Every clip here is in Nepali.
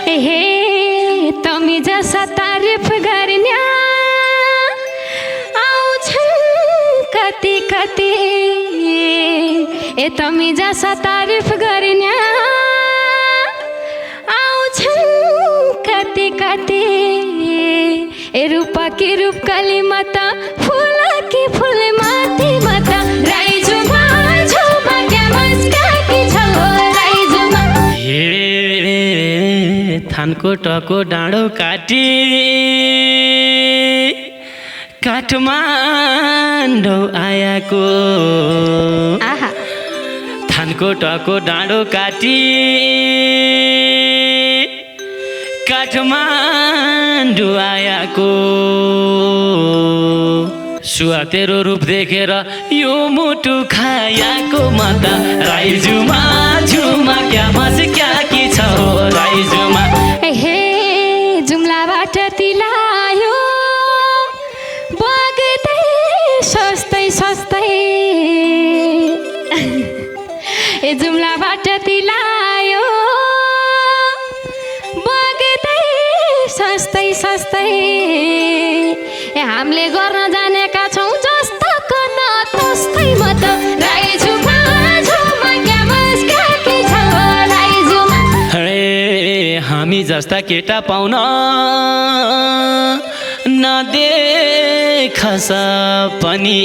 हे तमी जसा तारीफ गर्न्या आउँछन् कति कति तमी जसा तारीफ गर्न्या आउँछन् कति कति रूपा की रूप कली मत फूला की फूल माथि मत राई झुमा झुमा क्या मस्का की छौ राई झुमा थानको टको डाँडो काटी काठमाडौँ आयाको आहा थानको टको डाँडो काटी काठमाडौँ आयाको सुहा तेरो रूप देखेर यो मुटु खायाको माता राई झुमा झुमा क्या मस क्या की छ राई झुमा हे जुम्लाबाट तिलायो बग्दै सस्तै सस्तै जुम्लाबाट तिलायो बग्दै सस्तै सस्तै हामीले गर्न जानेका छौँ जस्तोको न तस्तै म त राई झुमा झुमा क्या मस्का के छ राई झुमा हामी जस्ता केटा पाउन नदेख पनि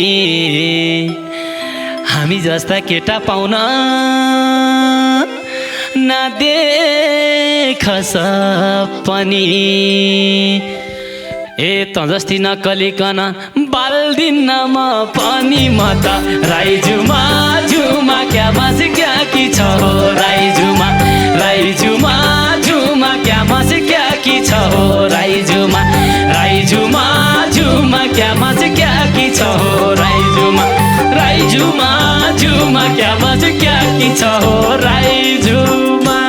हामी जस्ता केटा पाउन नदेख पनि त जस्ती नकलिकन बाल्दिन म पनि म त राई झुमा झुमा क्या मस क्या की छ राई झुमा झुमा क्या मस क्या की छ राई झुमा झुमा क्या मस क्या की छ राई झुमा झुमा क्या मस क्या की छ राई झुमा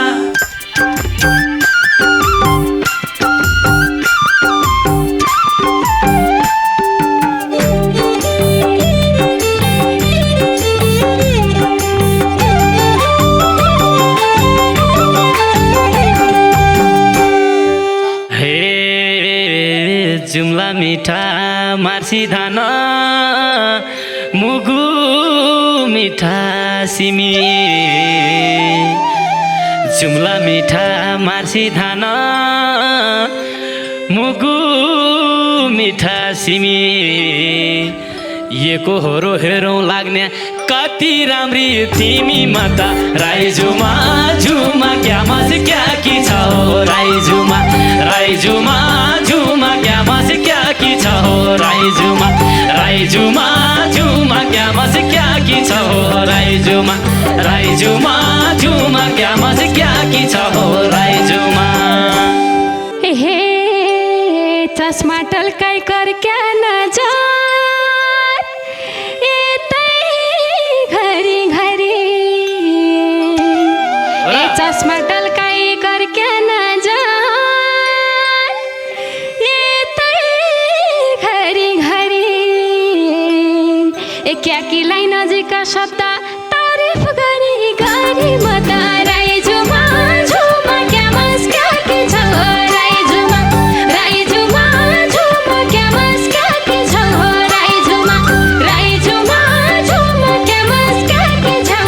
जुम्ला मिठा मार्सी धान मुगु मिठा सिमी जुम्ला मिठा मार्सी धान मुगु मिठा सिमी एको होरो हेरौँ लाग्ने कति राम्री तिमी माता राई झुमा झुमा क्या मस क्या की छ राई झुमा झुमा क्या मस क्या की छ राई झुमा झुमा क्या मस क्या की छ राई झुमा झुमा क्या मस क्या की छ राई झुमा हे चश्मा टल्काई कर क्या नजर घरी घरी चश्मा टल्काई कर क्या नजर घरी घरी क्या की लाइन नजिक शब्द तारीफ गरी गरी म त राई झुमा झुमा क्या मस क्या की छ राई झुमा झुमा क्या मस क्या की छ राई झुमा झुमा क्या मस क्या की छ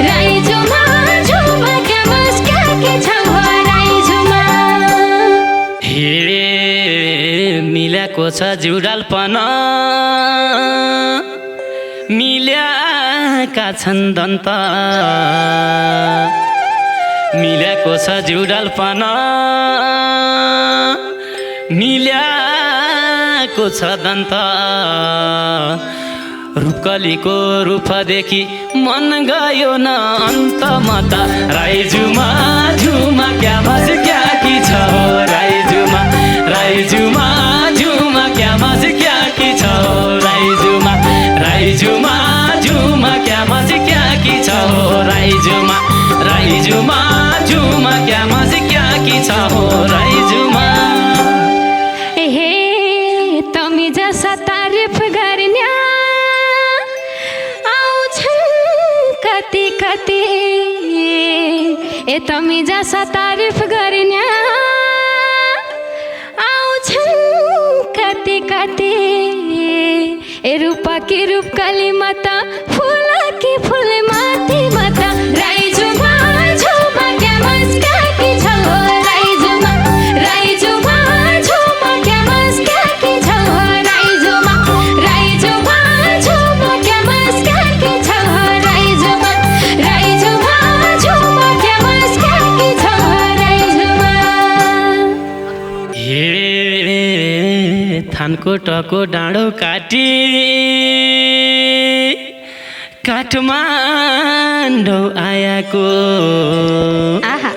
राई झुमा झुमा क्या मस क्या की छ राई झुमा हे मिल्याको छ जुडालपन मिल्याका छन् दन्त मिल्याको छ जुडालपन मिल्याको छ दन्त रूपकलीको रूपदेखि मन गयो न अन्त म त राई झुमा झुमा क्या मस क्या की छ राई झुमा झुमा क्या मस क्या की छ राई झुमा झुमा क्या मस क्या की छ राई झुमा झुमा क्या मस क्या की छ राई झुमा हे तमी जसा तारीफ गर्न्या आउँछन् कति कति तमी जसा तारीफ कि रूपकली माता फुला कि फुल माथि माता राई झुमा झुमा क्यामस क्याकी छ राई झुमा झुमा क्यामस क्याकी छ राई झुमा झुमा क्यामस क्याकी छ राई झुमा झुमा क्यामस क्याकी छ राई झुमा। हे थानको टको डाँडो काटी काठमाडौँ आयाको आहा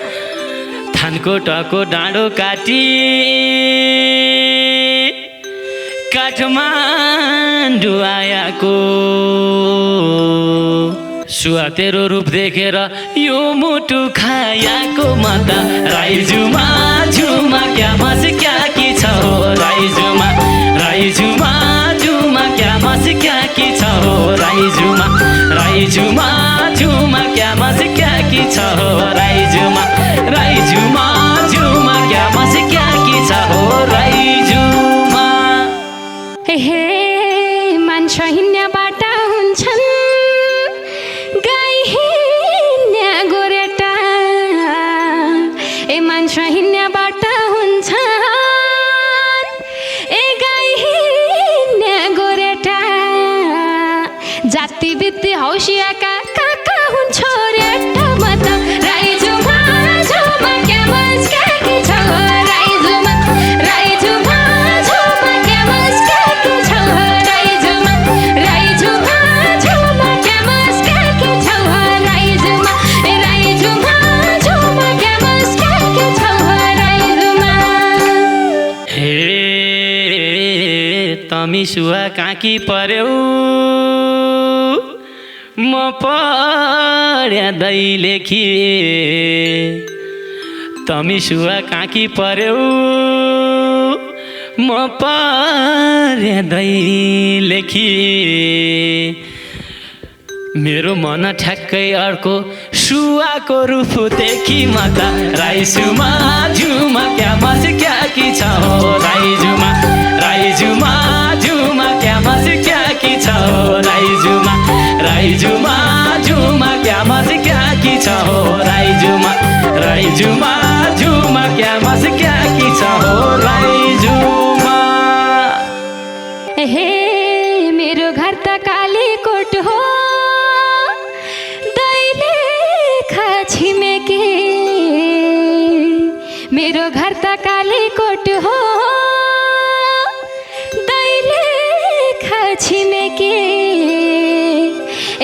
थानको टको डाँडो काटी काठमाडौँ आयाको सुवा तेरो रूप देखेर यो मुटु खायाको माता राई झुमा झुमा क्यामस क्याकी छ राई झुमा झुमा क्यामस क्याकी छ राई झुमा झुमा क्यामस क्याकी छ राई झुमा झुमा क्यामस क्याकी छ राई झुमा। हे मान्छे हिँड्नेबाट हुन्छन् गाई हिँड्ने गोरेटा ए मान्छे हिँड्नेबाट हुन्छन् ए गाई हिँड्ने गोरेटा जाति बित्ति हौसियाका काका हुन् छोरेटा माता राई झुमा झुमा क्यामस क्याकी छ राई झुमा झुमा क्यामस क्याकी छ राई झुमा झुमा क्यामस क्याकी छ राई झुमा झुमा क्यामस क्याकी छ राई झुमा। हे तमी सुवा काकी पर्यौ म पढ्यादै लेखी तमी सुवा काकी पर्यौ म पढ्यादै लेखी मेरो मन ठ्याक्कै अर्को सुवाको रूप देखि माता राई झुमा झुमा क्यामस क्याकी छ राई झुमा झुमा क्यामस क्याकी छ राई झुमा झुमा क्यामस क्याकी छ राई झुमा झुमा क्यामस क्याकी छ राई झुमा। हे मेरो घर त कालीकोट हो दैले छिमेकी मेरो घर त कालीकोट हो दैले छिमेकी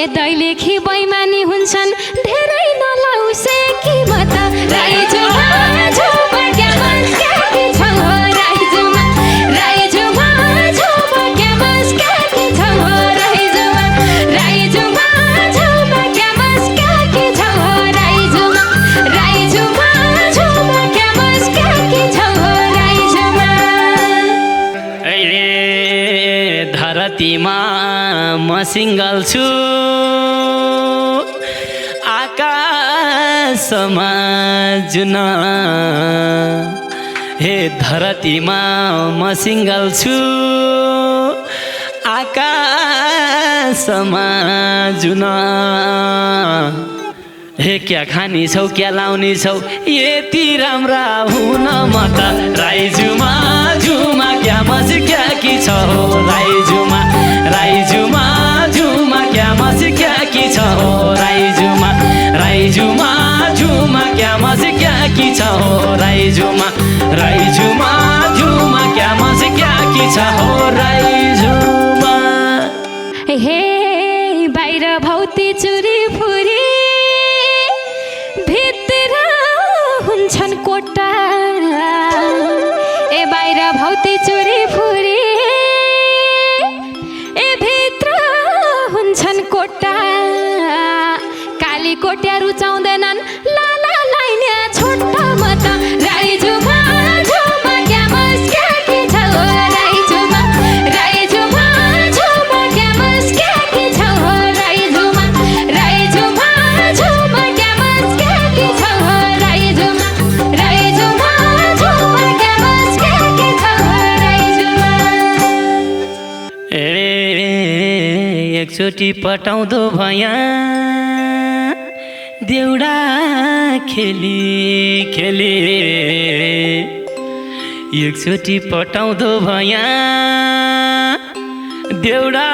ए दैलेखी बैमानी हुन्छन् धेरै नलाउसे कि माता राई झुमा झुमा क्यामस क्याकी छ राई झुमा झुमा क्यामस क्याकी छ राई झुमा झुमा क्यामस क्याकी छ राई झुमा झुमा क्यामस क्याकी छ राई झुमा। अहिले धरतीमा म सिङ्गल छु आकाशमा जुन हे धरतीमा म सिङ्गल छु आकाशमा जुन हे क्या खानी छौ क्या लाउने छौ यति राम्रा हुन म त राई झुमा झुमा क्यामस क्याकी छ राई झुमा झुमा क्यामस क्याकी छ राई झुमा झुमा क्यामस क्याकी छ राई झुमा झुमा क्यामस क्याकी छ राई झुमा। हे बाहिर भौती चुरी फुरी भित्र हुन्छन् कोटा ए बाहिर भौती चुरी फुरी ए भित्र हुन्छन् कोटा काली कोट्या रुचाउँदैनन् लाला लाइने छोटा माता राई झुमा झुमा क्यामस क्याकी छ राई झुमा झुमा क्यामस क्याकी छ राई झुमा झुमा क्यामस क्याकी छ राई झुमा झुमा क्यामस क्याकी छ राई एकचोटि पटाउँदो भया देउडा खेली खेली एकचोटि पटाउँदो भया देउडा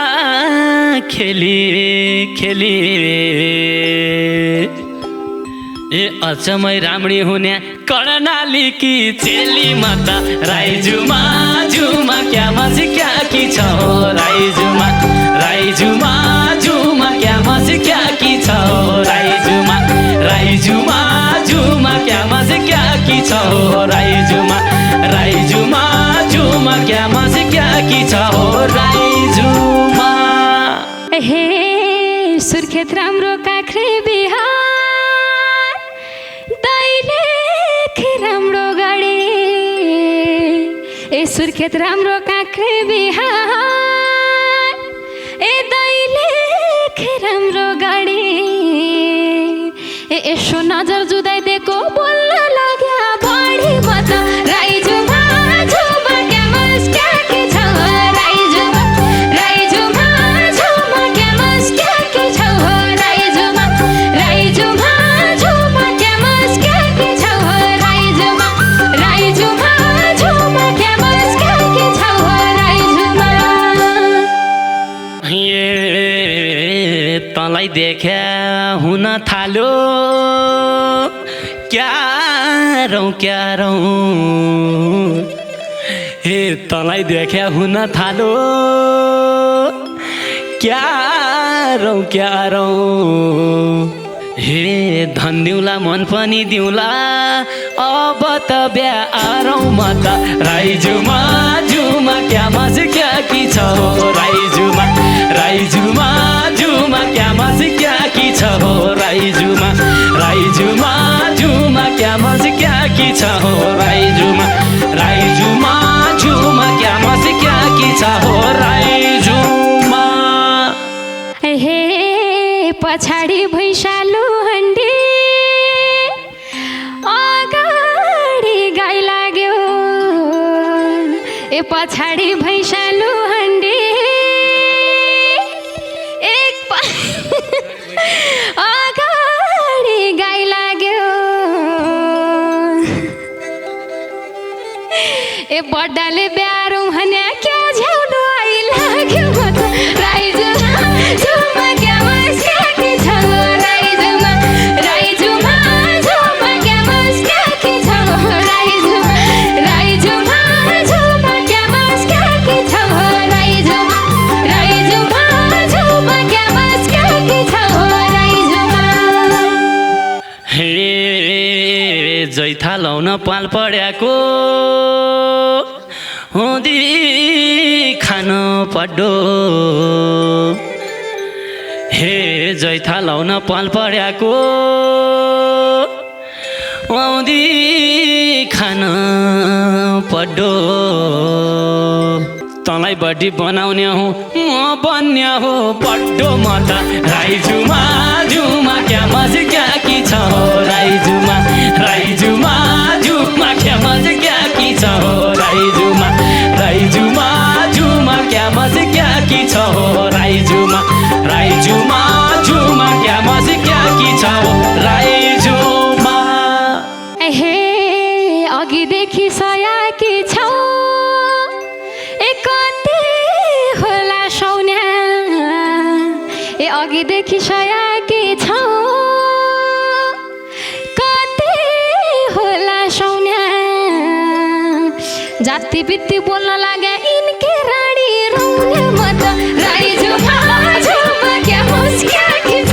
खेली खेली ए अचम्मै राम्री हुने कर्णालीकी चेली माता राई झुमा झुमा क्या मसी क्या की छ हो राई झुमा झुमा क्या मसी क्या की छ हो राई झुमा झुमा क्या मसी क्या की छ हो राई झुमा झुमा क्या मसी क्या की छ हो राई झुमा। हे सुर्खेत राम्रो काँक्रे बिहार दैलेख राम्रो गढी ए सुर्खेत राम्रो काँक्रे बिहार ए दैलेख राम्रो गढी ए यसो नजर जुदाइदिएको बोल्न लाग्या बढी म त राई झुमा झुमा क्या मस क्या के छ राई झुमा झुमा क्या मस क्या के छ राई झुमा झुमा क्या मस क्या के छ राई झुमा झुमा क्या मस क्या के छ राई झुमा। ए तँलाई देख्या हुन थाल्यो क्या रौँ हे तँलाई देख्या हुन थाल्यो क्या रौँ हे धन दिउँला मन पनि दिउँला अब त बिहा आरौँ म त राई झुमा झुमा क्या मज क्या की छ हो राई झुमा झुमा क्या मज क्या की छ हो राई झुमा झुमा क्या मज क्या की छ हो राई झुमा झुमा क्या मज क्या की छ हो राई झुमा। हे पछाडि भैँसालु हन्डी अगाडि गाई लाग्यो ए पछाडि भैँसालु हन्डी अगाडि गाई लाग्यो ए बड्डाले ब्यारौँ भन्या क्या झ्याउलो आइलाग्यो म त राई झुमा क्या मस क्या के छ राई झुमा क्या मस क्या के छ राई झुमा क्या मस क्या के छ राई झुमा क्या मस क्या के छ राई झुमा। हे जैथा लाउन पाल पड्याको हुँदी खान पड्डो हे जैथा लाउन पाल पड्याको हुँदी खान पड्डो तँलाई बड्डी बनाउने हो म बन्ने हो पड्डो म त राई झुमा क्या मज क्या की छ हो राई झुमा क्या मज क्या की छ हो राई झुमा क्या मज क्या की छ हो राई झुमा क्या मज क्या की छ हो राई झुमा। हे अघिदेखि सयाकी छौ ए कति होला सौन्या ए अघिदेखि सयाकी छौ कति होला सौन्या जाति बित्ती बोल्न लाग्या यिनकी रानी रौने म त राई झुमा क्या मस क्या के छ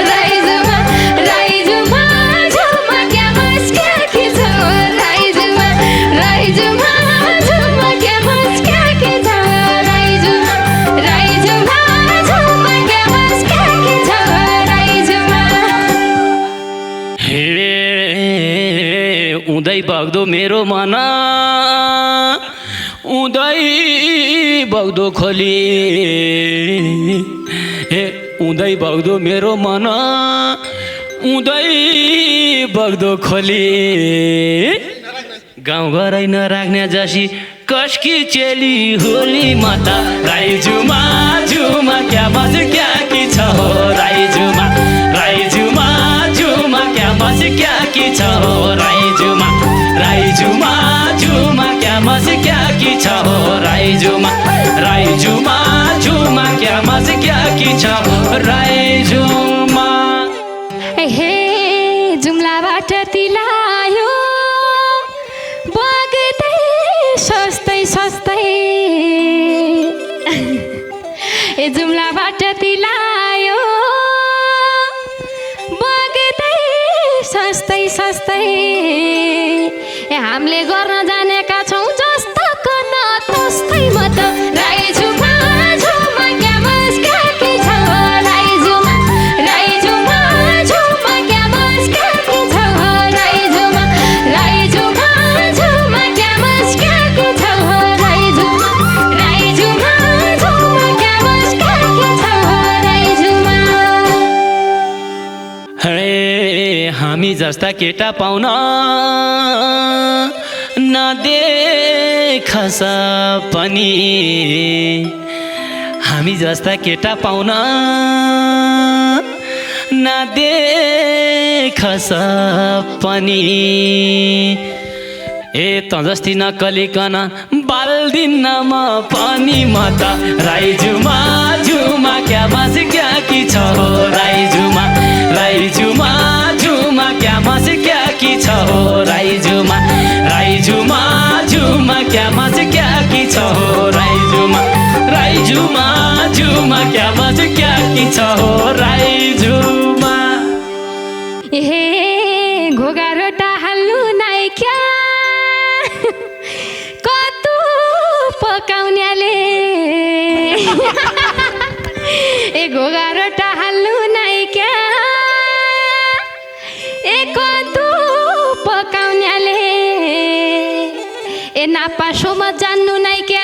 राई झुमा क्या मस क्या के छ राई झुमा क्या मस क्या के छ राई झुमा क्या मस क्या के छ राई झुमा। हे उदै बग्दो मेरो मन उदै बग्दो खोली हे उदै बग्दो मेरो मन उदै बग्दो खोली गाउँघरै नराख्ने जसी कसकी चेली होली माता राई झुमा झुमा क्या बस क्या की छ हो राई झुमा झुमा क्या बस क्या की छ हो राई झुमा झुमा क्या बस क्या की छ हो राई झुमा झुमा क्या बस क्या की छ हो राई झुमा हे जुम्लाबाट तिलायो बग्दै सस्तै सस्तै ए जुम्लाबाट तिलायो बग्दै सस्तै सस्तै ए हामीले गर्न जानेका छौँ जस्तोको न तस्तै म त राई झुमा झुमा क्या बस क्या की छ हो राई झुमा झुमा क्या बस क्या की छ हो राई झुमा झुमा क्या बस क्या की छ हो राई झुमा झुमा क्या बस क्या की छ हो राई झुमा हे हामी जस्ता केटा पाउन नदेख पनि हामी जस्ता केटा पाउन नदेख पनि ए त जस्ती नकलिकन बाल्दिन म पनि म त राई झुमा झुमा क्या बस क्या की छ हो राई झुमा झुमा क्या बस क्या की छ हो राई झुमा झुमा क्या बस क्या की छ हो राई झुमा झुमा क्या बस क्या की छ हो राई झुमा हे घोगा रोटा हाल्नु नाइ क्या कतु पकाउनेले ए घोगा रोटा हाल्नु नाइ क्या ए कतु पकाउनेले ए नापा सोम जान्नु नाइ क्या